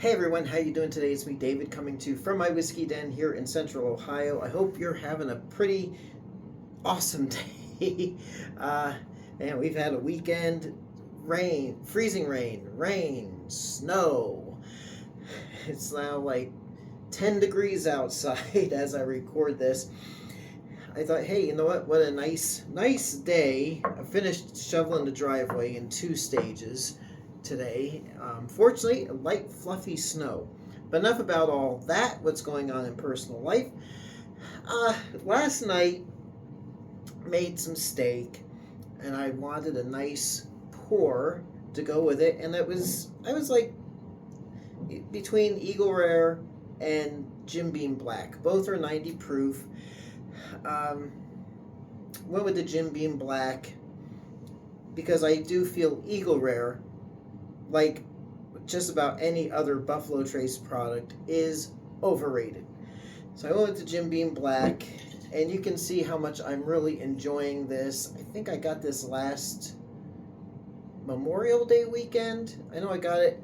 Hey everyone, how you doing today? It's me, David, coming to you from my whiskey den here in Central Ohio. I hope you're having a pretty awesome day. And we've had a weekend, freezing rain, snow. It's now like 10 degrees outside as I record this. I thought, hey, you know what? What a nice day. I finished shoveling the driveway in 2 stages today. Fortunately, light, fluffy snow. But enough about all that, what's going on in personal life. Last night, made some steak, and I wanted a nice pour to go with it, and I was like between Eagle Rare and Jim Beam Black. Both are 90 proof. Went with the Jim Beam Black because I do feel Eagle Rare, like just about any other Buffalo Trace product, is overrated. So I went with the Jim Beam Black, and you can see how much I'm really enjoying this. I think I got this last Memorial Day weekend. I know I got it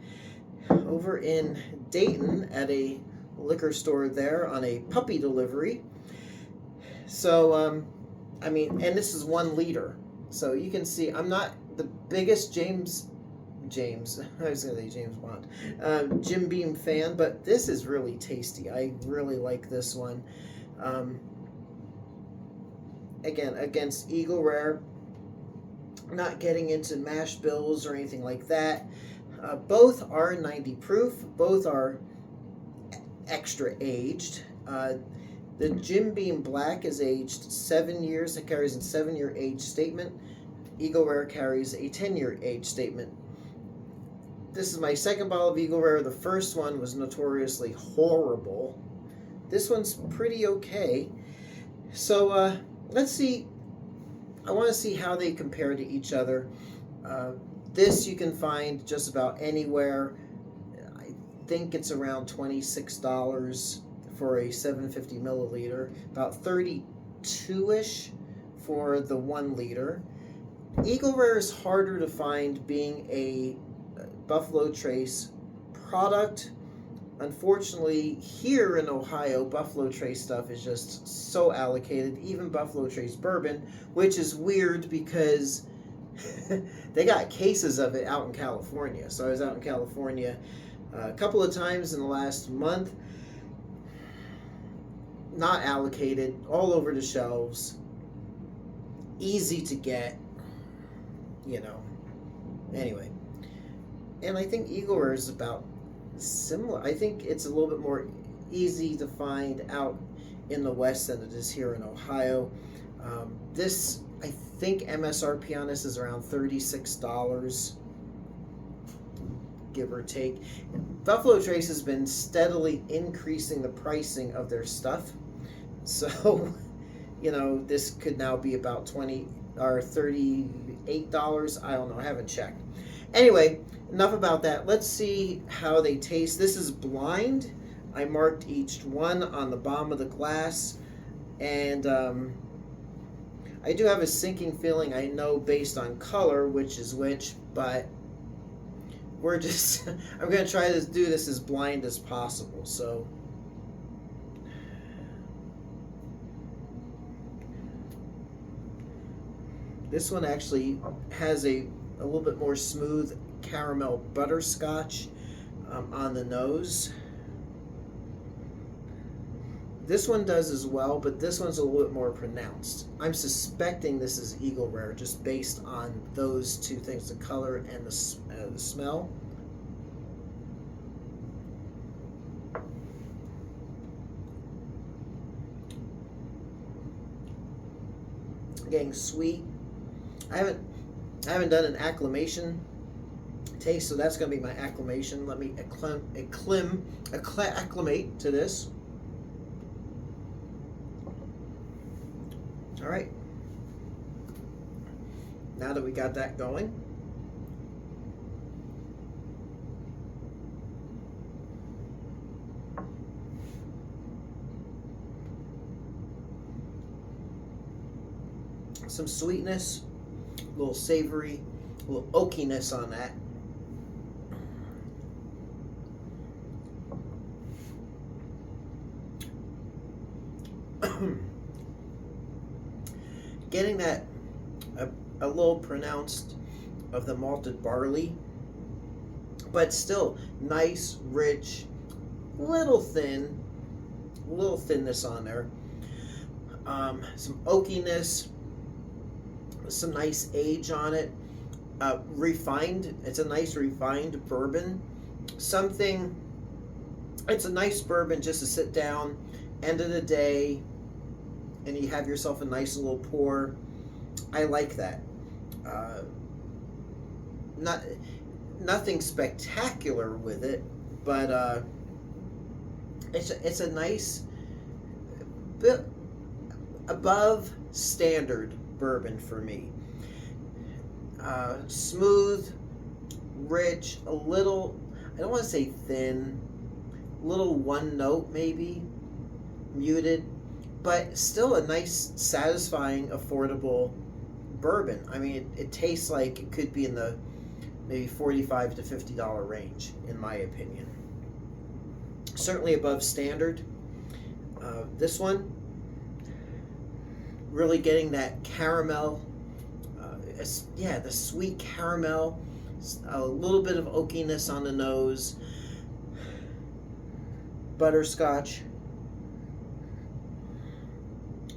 over in Dayton at a liquor store there on a puppy delivery. So, I mean, and this is 1 liter. So you can see I'm not the biggest James, I was going to say James Bond, Jim Beam fan, but this is really tasty. I really like this one. Again, against Eagle Rare, not getting into mash bills or anything like that. Both are 90 proof. Both are extra aged. The Jim Beam Black is aged 7 years. It carries a 7-year age statement. Eagle Rare carries a 10-year age statement. This is my second bottle of Eagle Rare. The first one was notoriously horrible. This one's pretty okay. So let's see. I want to see how they compare to each other. This you can find just about anywhere. I think it's around $26 for a 750 milliliter, about 32-ish for the 1 liter. Eagle Rare is harder to find, being a Buffalo Trace product. Unfortunately, here in Ohio, Buffalo Trace stuff is just so allocated, even Buffalo Trace bourbon, which is weird because they got cases of it out in California. So I was out in California a couple of times in the last month. Not allocated, all over the shelves, easy to get, you know. Anyway, and I think Eagle Rare is about similar. I think it's a little bit more easy to find out in the West than it is here in Ohio. This, I think MSRP on this is around $36, give or take. Buffalo Trace has been steadily increasing the pricing of their stuff. So, you know, this could now be about $20 or $38. I don't know. I haven't checked. Anyway, enough about that. Let's see how they taste. This is blind. I marked each one on the bottom of the glass. And I do have a sinking feeling. I know based on color which is which, but we're just, I'm going to try to do this as blind as possible. So, this one actually has a little bit more smooth caramel butterscotch on the nose. This one does as well, but this one's a little bit more pronounced. I'm suspecting this is Eagle Rare just based on those 2 things, the color and the smell. Getting sweet. I haven't done an acclimation taste, so that's going to be my acclimation. Let me acclimate to this. All right. Now that we got that going, some sweetness, a little savory, a little oakiness on that. Getting that a little pronounced of the malted barley, but still nice, rich, little thinness on there. Some oakiness, some nice age on it. Refined. It's a nice refined bourbon. It's a nice bourbon just to sit down, end of the day, and you have yourself a nice little pour. I like that. Nothing spectacular with it, but it's a nice, bit above standard bourbon for me. Smooth, rich, a little, I don't want to say thin, little one note maybe, muted, but still a nice, satisfying, affordable bourbon. I mean, it tastes like it could be in the maybe $45 to $50 range, in my opinion. Certainly above standard. This one, really getting that caramel, the sweet caramel, a little bit of oakiness on the nose, butterscotch.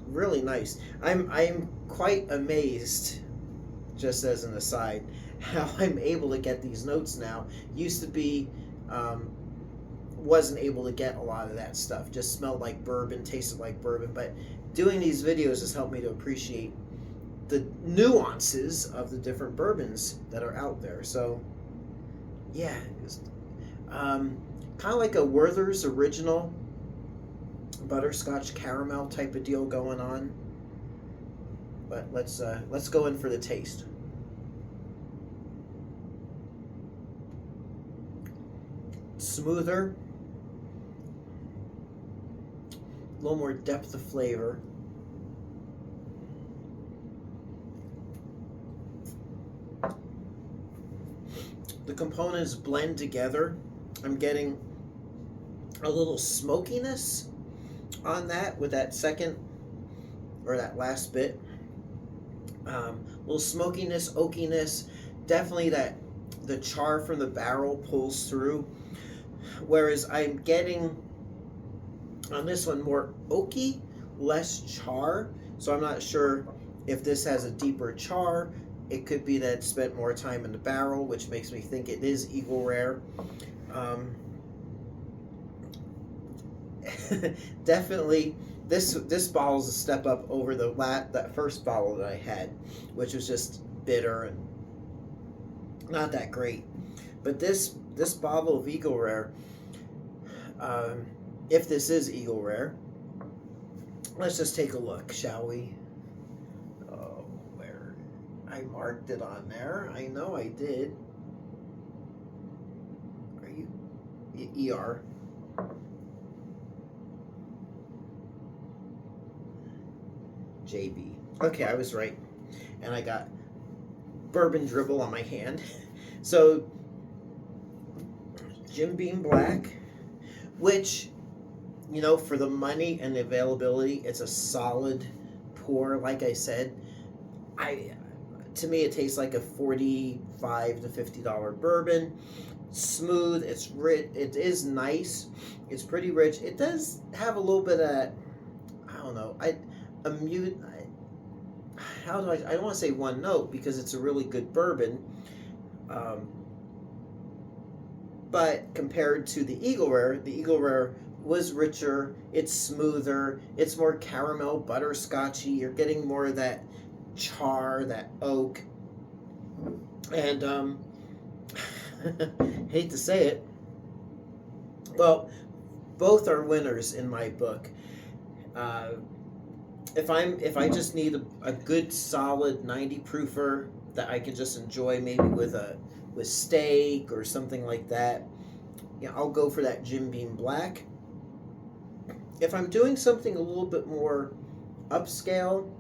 Really nice. I'm quite amazed, just as an aside, how I'm able to get these notes now. Used to be, wasn't able to get a lot of that stuff. Just smelled like bourbon, tasted like bourbon. But doing these videos has helped me to appreciate the nuances of the different bourbons that are out there. So, yeah, kind of like a Werther's Original butterscotch caramel type of deal going on. But let's go in for the taste. Smoother, a little more depth of flavor. The components blend together. I'm getting a little smokiness on that with that second, or that last bit. A little smokiness, oakiness. Definitely that the char from the barrel pulls through. Whereas I'm getting on this one more oaky, less char. So I'm not sure if this has a deeper char. It could be that it spent more time in the barrel, which makes me think it is Eagle Rare. Definitely, this bottle is a step up over that first bottle that I had, which was just bitter and not that great. But this bottle of Eagle Rare, if this is Eagle Rare, let's just take a look, shall we? Oh, where I marked it on there. I know I did. Are you ER? JB. Okay, I was right. And I got bourbon dribble on my hand. So, Jim Beam Black, which, you know, for the money and the availability, it's a solid pour. Like I said, to me it tastes like a $45 to $50 bourbon. Smooth, it's rich, it is nice, it's pretty rich. It does have a little bit of that, I don't know, I don't want to say one note because it's a really good bourbon, but compared to the Eagle Rare was richer, it's smoother, it's more caramel, butterscotchy. You're getting more of that char, that oak, and hate to say it, well, both are winners in my book. If I just need a good solid 90 proofer that I can just enjoy, maybe with steak or something like that, yeah, I'll go for that Jim Beam Black. If I'm doing something a little bit more upscale,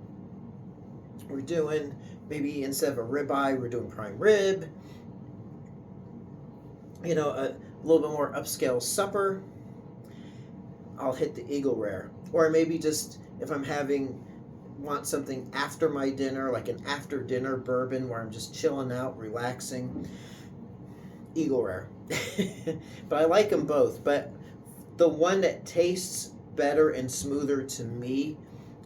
we're doing maybe instead of a ribeye, we're doing prime rib. You know, a little bit more upscale supper, I'll hit the Eagle Rare. Or maybe just if I'm want something after my dinner, like an after dinner bourbon where I'm just chilling out, relaxing, Eagle Rare. But I like them both. But the one that tastes better and smoother to me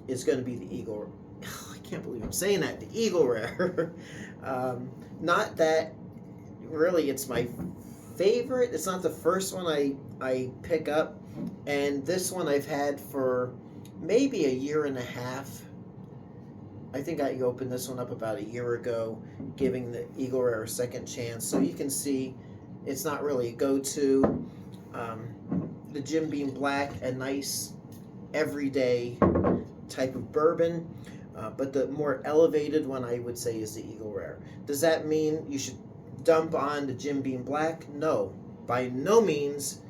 is going to be the Eagle. I can't believe I'm saying that. The Eagle Rare. Not that really it's my favorite. It's not the first one I pick up. And this one I've had for maybe a year and a half. I think I opened this one up about a year ago, giving the Eagle Rare a second chance. So you can see it's not really a go-to. The Jim Beam Black, a nice everyday type of bourbon. But the more elevated one I would say is the Eagle Rare. Does that mean you should dump on the Jim Beam Black? No, by no means.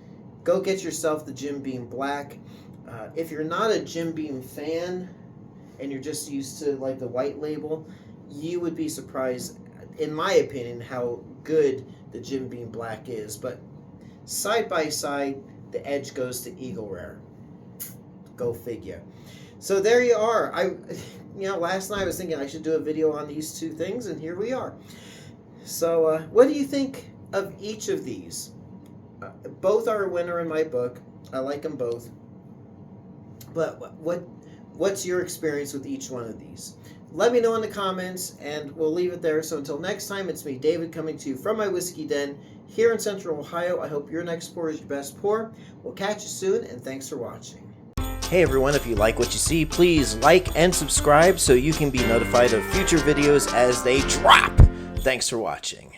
Go get yourself the Jim Beam Black. If you're not a Jim Beam fan and you're just used to like the white label, you would be surprised, in my opinion, how good the Jim Beam Black is. But side by side, the edge goes to Eagle Rare. Go figure. So there you are. Last night I was thinking I should do a video on these two things, and here we are. So what do you think of each of these? Both are a winner in my book. I like them both. But what's your experience with each one of these? Let me know in the comments, and we'll leave it there. So until next time, it's me, David, coming to you from my whiskey den here in Central Ohio. I hope your next pour is your best pour. We'll catch you soon, and thanks for watching. Hey everyone, if you like what you see, please like and subscribe so you can be notified of future videos as they drop. Thanks for watching.